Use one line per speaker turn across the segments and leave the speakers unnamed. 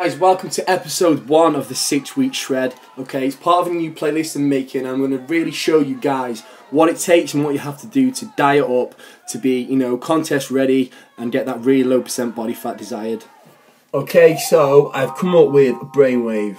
Guys, welcome to episode 1 of the 6-week shred. Okay, it's part of a new playlist I'm making. I'm going to really show you guys what it takes and what you have to do to diet up to be, contest ready and get that really low % body fat desired. Okay, so I've come up with a brainwave.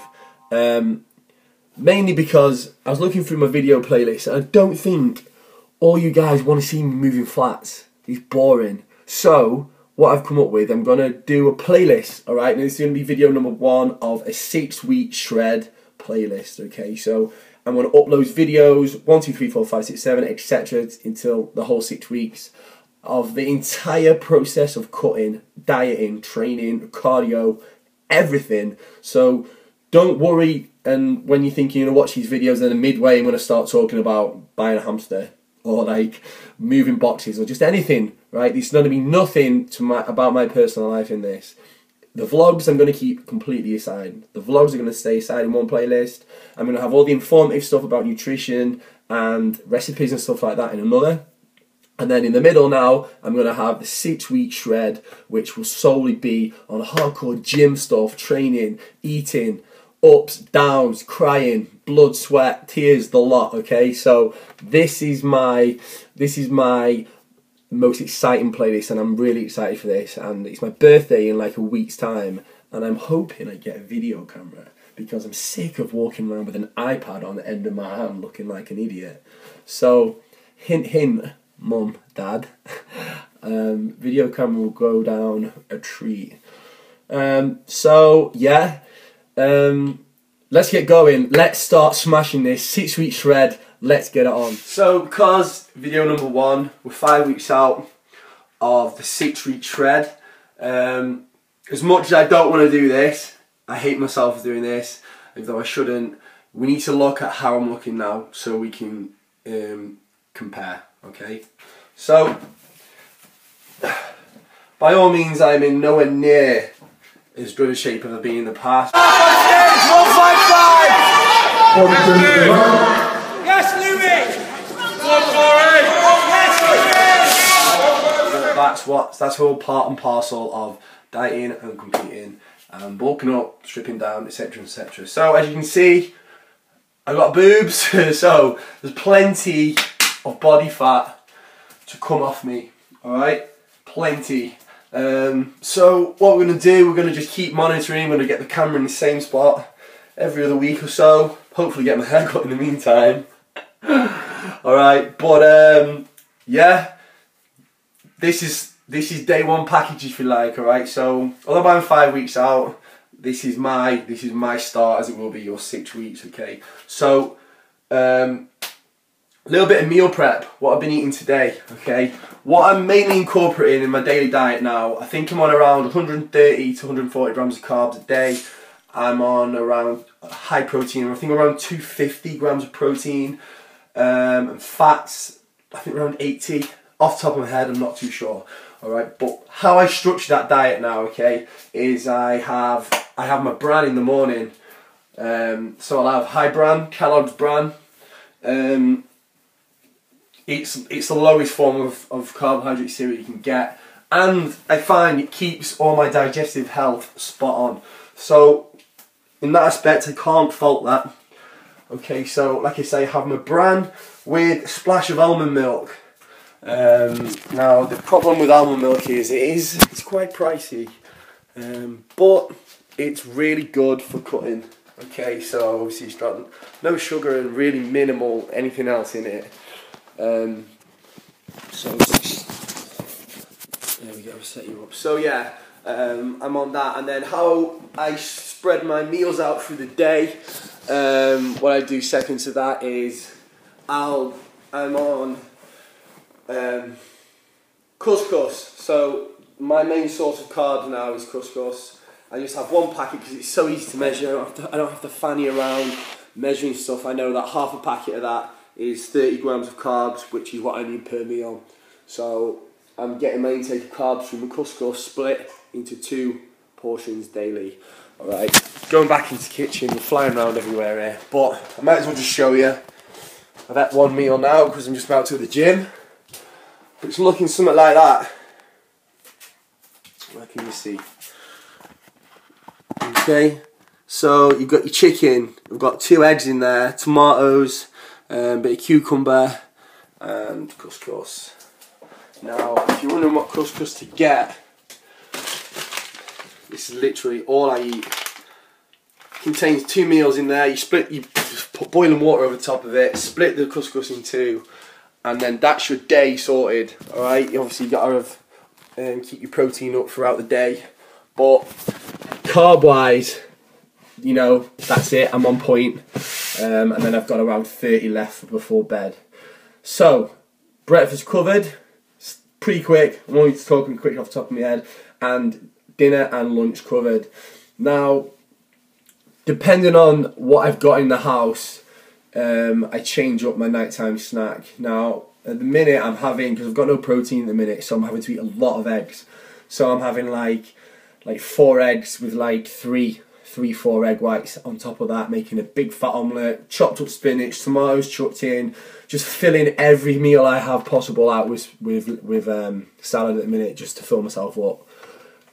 Mainly because I was looking through my video playlist and I don't think all you guys want to see me moving flats. It's boring. So what I've come up with, I'm going to do a playlist, alright? And this is going to be video number 1 of a 6-week shred playlist, okay? So I'm going to upload videos, 1, 2, 3, 4, 5, 6, 7, etc. until the whole 6 weeks of the entire process of cutting, dieting, training, cardio, everything. So don't worry, and when you think you're going to watch these videos, then midway I'm going to start talking about buying a hamster or like moving boxes or just anything, right? There's going to be nothing about my personal life in this. The vlogs I'm going to keep completely aside. The vlogs are going to stay aside in one playlist. I'm going to have all the informative stuff about nutrition and recipes and stuff like that in another. And then in the middle now, I'm going to have the 6-week shred, which will solely be on hardcore gym stuff, training, eating, ups, downs, crying, blood, sweat, tears, the lot, okay? So this is my most exciting playlist and I'm really excited for this, and it's my birthday in like a week's time and I'm hoping I get a video camera because I'm sick of walking around with an iPad on the end of my hand looking like an idiot. So hint hint, mum, dad, video camera will go down a treat. So yeah, let's get going. Let's start smashing this 6-week shred. Let's get it on. So because video number 1, we're 5 weeks out of the 6-week shred. As much as I don't want to do this, I hate myself for doing this, even though I shouldn't. We need to look at how I'm looking now so we can compare, okay? So by all means, I'm in nowhere near as good a shape as I've been in the past. 155!
Yes, Louis!
148! That's all part and parcel of dieting and competing and bulking up, stripping down, etc, etc. So as you can see, I've got boobs, so there's plenty of body fat to come off me, alright? Plenty. So what we're going to do, we're going to just keep monitoring. We're going to get the camera in the same spot every other week or so. Hopefully get my hair cut in the meantime. Alright, but yeah, this is day 1 package if you like, alright? So although I'm 5 weeks out, this is my start as it will be your 6 weeks, okay? So a little bit of meal prep, what I've been eating today, okay? What I'm mainly incorporating in my daily diet now, I think I'm on around 130 to 140 grams of carbs a day. I'm on around high protein, I think around 250 grams of protein, and fats, I think around 80. Off the top of my head, I'm not too sure. Alright, but how I structure that diet now, okay, is I have my bran in the morning. So I'll have high bran, Kellogg's bran. It's the lowest form of carbohydrate cereal you can get, and I find it keeps all my digestive health spot on. So in that aspect, I can't fault that. Okay, so like I say, I have my bran with a splash of almond milk. Now the problem with almond milk is it's quite pricey, but it's really good for cutting. Okay, so obviously it's got no sugar and really minimal anything else in it. So there we go, set you up. So yeah, I'm on that, and then how I spread my meals out through the day. What I do second to that is I'm on couscous. So my main source of carbs now is couscous. I just have 1 packet because it's so easy to measure. I don't have to fanny around measuring stuff. I know that half a packet of that is 30 grams of carbs, which is what I need per meal. So I'm getting my intake of carbs from the couscous split into 2 portions daily. Alright, going back into the kitchen, we're flying around everywhere here, but I might as well just show you. I've had 1 meal now because I'm just about to the gym. But it's looking something like that. Where can you see? Okay, so you've got your chicken, we've got 2 eggs in there, tomatoes, a bit of cucumber and couscous. Now if you're wondering what couscous to get, this is literally all I eat. Contains 2 meals in there. You put boiling water over the top of it, split the couscous in 2, and then that's your day sorted. Alright, obviously you gotta have, keep your protein up throughout the day, but carb wise, you know, that's it, I'm on point. And then I've got around 30 left before bed. So, breakfast covered, it's pretty quick, I'm only talking quick off the top of my head, and dinner and lunch covered. Now, depending on what I've got in the house, I change up my nighttime snack. Now, at the minute I'm having, because I've got no protein at the minute, so I'm having to eat a lot of eggs. So I'm having like 4 eggs with like 4 egg whites on top of that, making a big fat omelette, chopped up spinach, tomatoes chucked in, just filling every meal I have possible out with salad at the minute, just to fill myself up.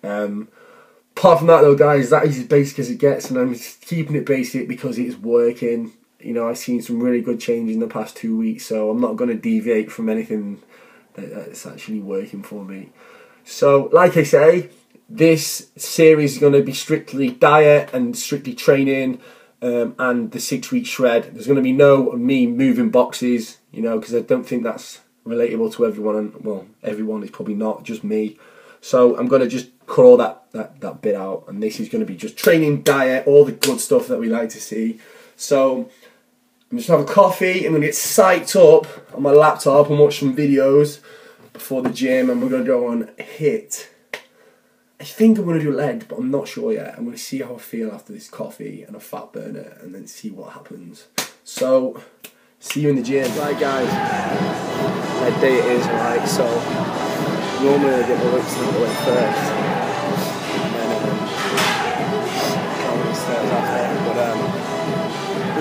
Apart from that though, guys, that is as basic as it gets, and I'm just keeping it basic because it's working. You know, I've seen some really good change in the past 2 weeks, so I'm not going to deviate from anything that's actually working for me. So, like I say, this series is going to be strictly diet and strictly training, and the 6-week shred. There's going to be no me moving boxes, you know, because I don't think that's relatable to everyone, and well, everyone is probably not, just me. So I'm going to just cut all that bit out, and this is going to be just training, diet, all the good stuff that we like to see. So I'm just going to have a coffee, I'm going to get psyched up on my laptop and watch some videos before the gym, and we're going to go on hit. I think I'm going to do leg, but I'm not sure yet. I'm going to see how I feel after this coffee and a fat burner, and then see what happens. So, see you in the gym. Right guys, leg day it is, alright, so normally I get my weights out the way first, and then climb the stairs after, but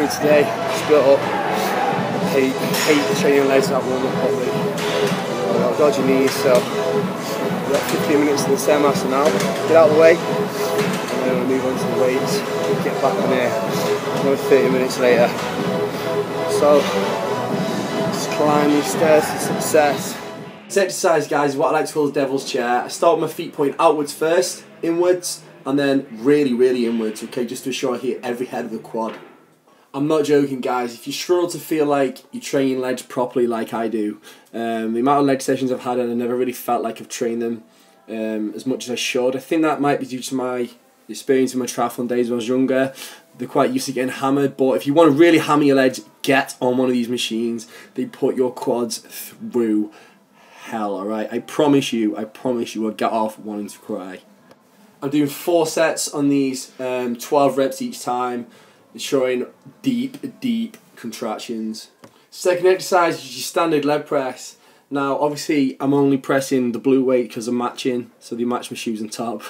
today, split up. I hate training legs that warm up properly. I've got dodgy knees, so we've got 15 minutes of the Stairmaster now. Get out of the way, and then we'll move on to the weights. We'll get back on here another 30 minutes later. So, just climb these stairs to success. This exercise, guys, is what I like to call the devil's chair. I start with my feet pointing outwards first, inwards, and then really inwards, okay, just to ensure I hit every head of the quad. I'm not joking, guys. If you struggle to feel like you're training legs properly like I do, the amount of leg sessions I've had, and I never really felt like I've trained them as much as I should. I think that might be due to my experience in my triathlon days when I was younger. They're quite used to getting hammered, but if you want to really hammer your legs, get on one of these machines. They put your quads through hell, alright? I promise you will get off wanting to cry. I'm doing 4 sets on these, 12 reps each time, showing deep contractions. Second exercise is your standard leg press. Now obviously I'm only pressing the blue weight because I'm matching, so they match my shoes on top.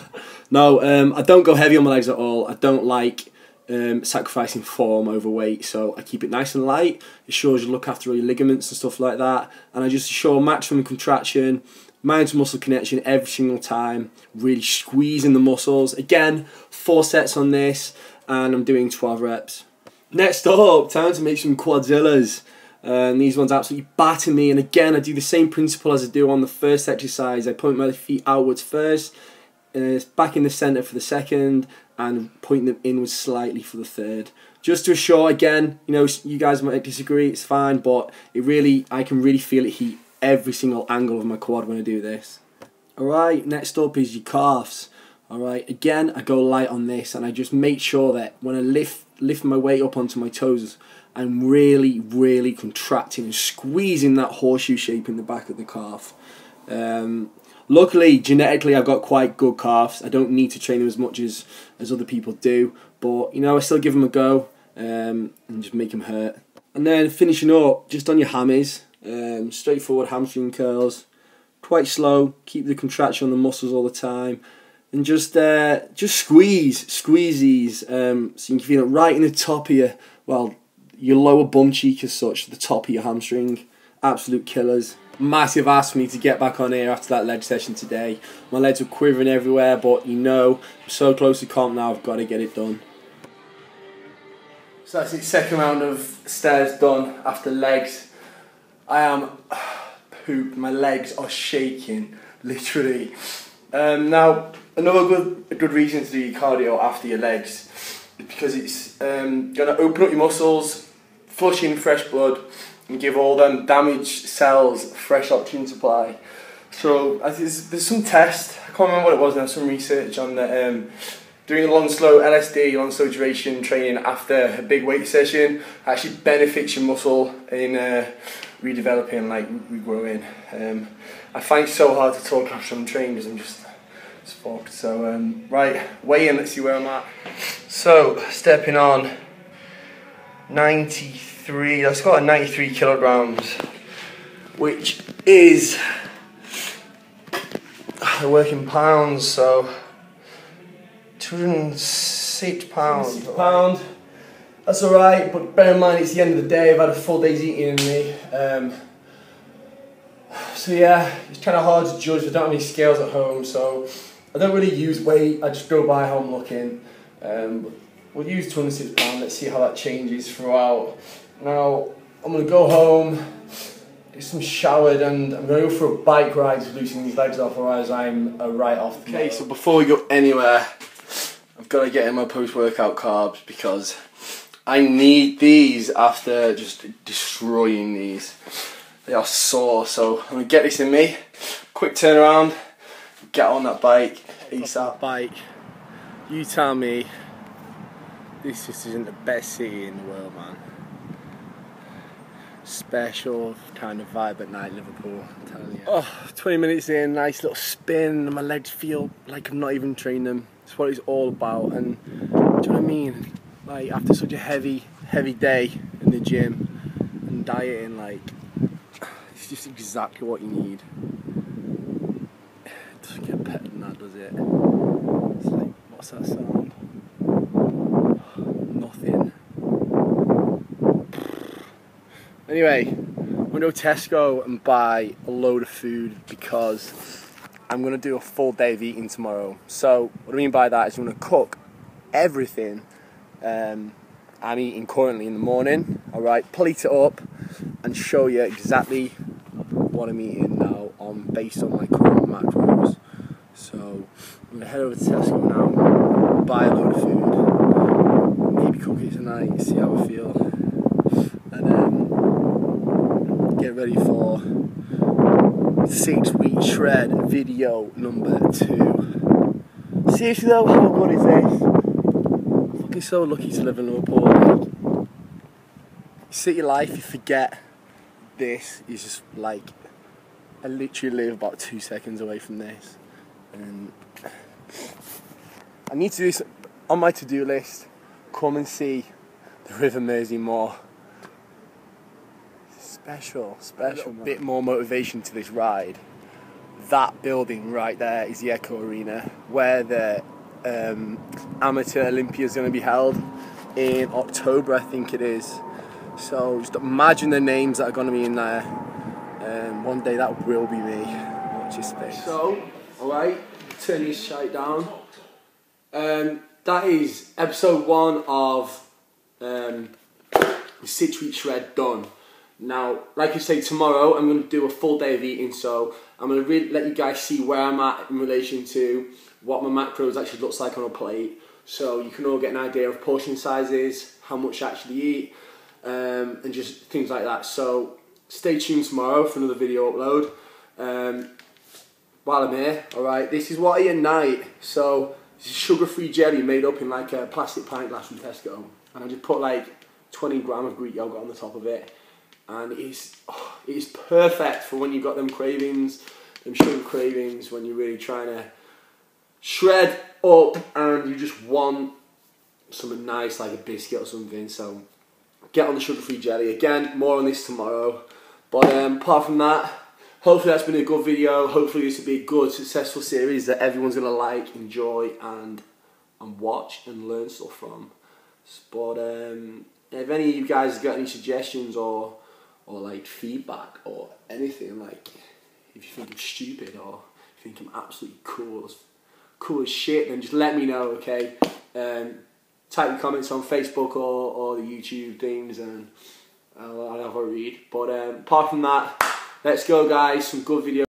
No, I don't go heavy on my legs at all. I don't like sacrificing form over weight, so I keep it nice and light. It shows you look after all your ligaments and stuff like that, and I just show maximum contraction, mind to muscle connection every single time, really squeezing the muscles. Again, 4 sets on this, and I'm doing 12 reps. Next up, time to make some quadzillas. These ones absolutely batter me, and again I do the same principle as I do on the first exercise. I point my feet outwards first, back in the centre for the second, and point them inwards slightly for the third. Just to assure, again, you know, you guys might disagree, it's fine, but I can really feel it heat every single angle of my quad when I do this. Alright, next up is your calves. Alright, again I go light on this, and I just make sure that when I lift my weight up onto my toes, I'm really contracting and squeezing that horseshoe shape in the back of the calf. Luckily, genetically, I've got quite good calves. I don't need to train them as much as other people do, but you know, I still give them a go and just make them hurt. And then finishing up, just on your hammies, straightforward hamstring curls, quite slow, keep the contraction on the muscles all the time, and just squeeze these, so you can feel it right in the top of your lower bum cheek as such, the top of your hamstring. Absolute killers.
massive ask for me to get back on here after that leg session today. My legs were quivering everywhere, but you know, I'm so close to comp now, I've got to get it done. So that's it, second round of stairs done after legs. I am pooped, my legs are shaking, literally. Now, another good reason to do your cardio after your legs is because it's going to open up your muscles, flush in fresh blood, and give all them damaged cells fresh oxygen supply. So there's some test, I can't remember what it was now, some research on that. Doing a long slow LSD, long slow duration training after a big weight session actually benefits your muscle in redeveloping, like regrowing. I find it so hard to talk after I'm training because I'm just fucked. So right, weigh in, let's see where I'm at. So stepping on 93, let's go at 93 kilograms, which is, I work in pounds, so 206 pounds. That's alright, but bear in mind it's the end of the day, I've had a full day's eating in me. So yeah, it's kind of hard to judge, I don't have any scales at home, so I don't really use weight, I just go by how I'm looking. We'll use 206 pounds, let's see how that changes throughout. Now, I'm going to go home, get some showered, and I'm going to go for a bike ride to loosen these legs off, otherwise I'm a write off tomorrow. Okay, so before we go anywhere, I've got to get in my post-workout carbs because I need these after just destroying these. They are sore, so I'm going to get this in me. Quick turnaround, get on that bike, ASAP. Bike. You tell me this just isn't the best city in the world, man. Special kind of vibe at night, Liverpool, I'm telling you. Oh, 20 minutes in, nice little spin, and my legs feel like I'm not even training them. It's what it's all about, and do you know what I mean? Like, after such a heavy day in the gym and dieting, like, it's just exactly what you need. It doesn't get better than that, does it? It's like, what's that sound? Nothing. Anyway, I'm going to go to Tesco and buy a load of food because I'm going to do a full day of eating tomorrow. So what I mean by that is I'm going to cook everything I'm eating currently in the morning, alright, plate it up and show you exactly what I'm eating now based on my current macros. So I'm going to head over to Tesco now, buy a load of food, maybe cook it tonight, see how I feel, and then get ready for 6-week shred video number 2. Seriously though, how good is this? I'm fucking so lucky to live in Liverpool. Like, you sit your life, you forget this is just like, I literally live about 2 seconds away from this. And I need to do this on my to-do list. Come and see the River Mersey more. Special. A bit more motivation to this ride. That building right there is the Echo Arena, where the Amateur Olympia is going to be held in October, I think it is. So just imagine the names that are going to be in there. One day that will be me. Watch your space. So, alright, turn this shite down. That is episode 1 of the 6-week shred done. Now, like I say, tomorrow I'm going to do a full day of eating, so I'm going to let you guys see where I'm at in relation to what my macros actually looks like on a plate, so you can all get an idea of portion sizes, how much I actually eat, and just things like that. So stay tuned tomorrow for another video upload. While I'm here, alright, this is what I eat at night. So this is sugar-free jelly made up in like a plastic pint glass from Tesco, and I just put like 20 grams of Greek yogurt on the top of it. And it's perfect for when you've got them cravings, them sugar cravings, when you're really trying to shred up and you just want something nice like a biscuit or something. So get on the sugar-free jelly. Again, more on this tomorrow. But apart from that, hopefully that's been a good video. Hopefully this will be a good, successful series that everyone's going to like, enjoy, and watch and learn stuff from. But if any of you guys have got any suggestions or
or like feedback or anything. Like if you think I'm stupid or think I'm absolutely cool as shit, then just let me know, okay? Type your comments on Facebook or the YouTube things, and I'll have a read. But apart from that, let's go, guys. Some good videos.